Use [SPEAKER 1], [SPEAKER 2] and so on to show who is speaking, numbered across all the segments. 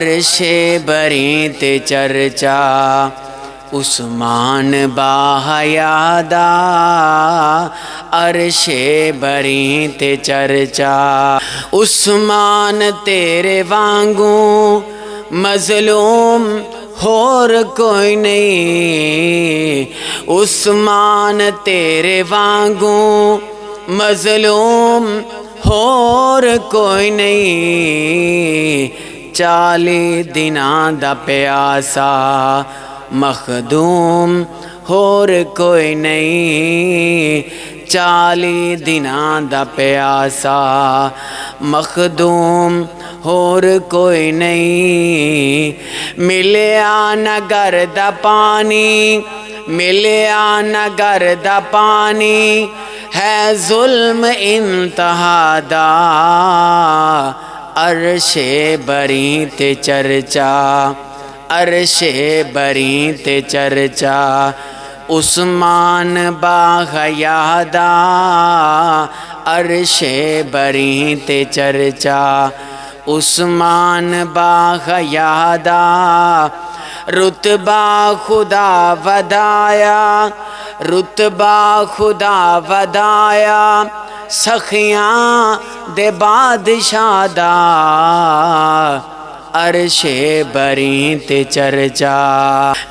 [SPEAKER 1] عرش بری تے چرچا عثمان باحیادا عرش بری تے چرچا عثمان تیرے وانگوں مظلوم اور کوئی نہیں عثمان تیرے وانگوں مظلوم اور کوئی نہیں 40 دناں دا پیاسا مخدوم اور کوئی نہیں 40 دناں دا پیاسا مخدوم اور کوئی نہیں ملیا نہ گرد پانی ملیا نہ گرد پانی ہے ظلم انتہا دا عرش بری تے چرچا عرش بری تے چرچا عثمان باحیادا عرش بری تے چرچا عثمان باحیادا رتبہ خدا ودایا رتبہ خدا ودایا سخیاں دے بادشاہ دا عرش بری تے چرچا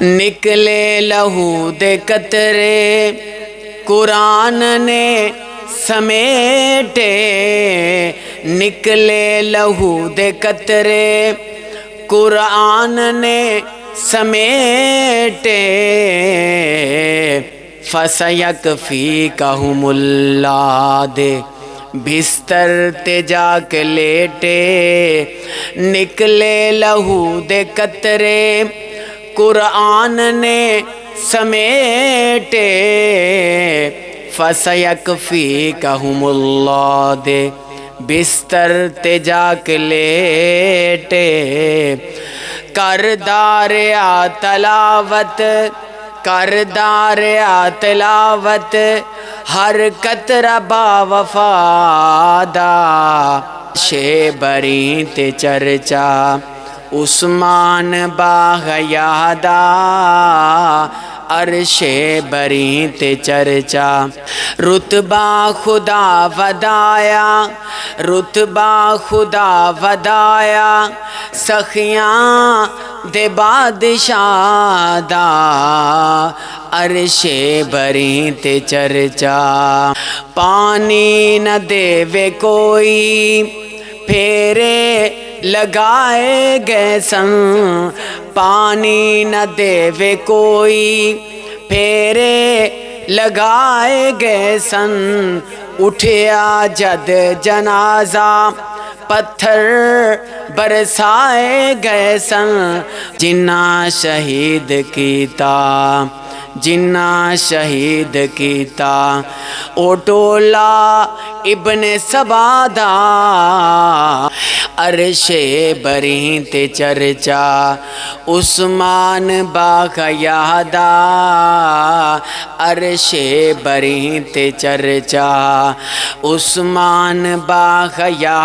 [SPEAKER 1] نکلے لہو دے قطرے قرآن نے سمیٹے نکلے لہو دے قطرے قرآن نے سمیٹے فَسَيَكْفِيكَهُمُ اللَّهُ دے بستر تے جا کے لیٹے نکلے لہو دے قطرے قرآن نے سمیٹے فَسَيَكْفِيكَهُمُ اللَّهُ دے بستر تے جا کے لیٹے کردار تلاوت کردار تلاوت ہر قطرہ با وفادا عرش بری تے چرچا عثمان باحیادا عرش بری تے چرچا رتبہ خدا ودایا رتبہ خدا ودایا سخیاں دے بادشاہ دا عرش بری تے چرچا پانی نہ دے کوئی پھیرے لگائے گئے سن پانی نہ دے کوئی پھیرے لگائے گئے سن اٹھیا جد جنازہ پتھر برسائے گئے سن جنہ شہید کیتا جنہ شہید کیتا او ٹولا ابن سبا دا عرش بری تے چرچا عثمان باحیادا عرش بری تے چرچا عثمان باحیادا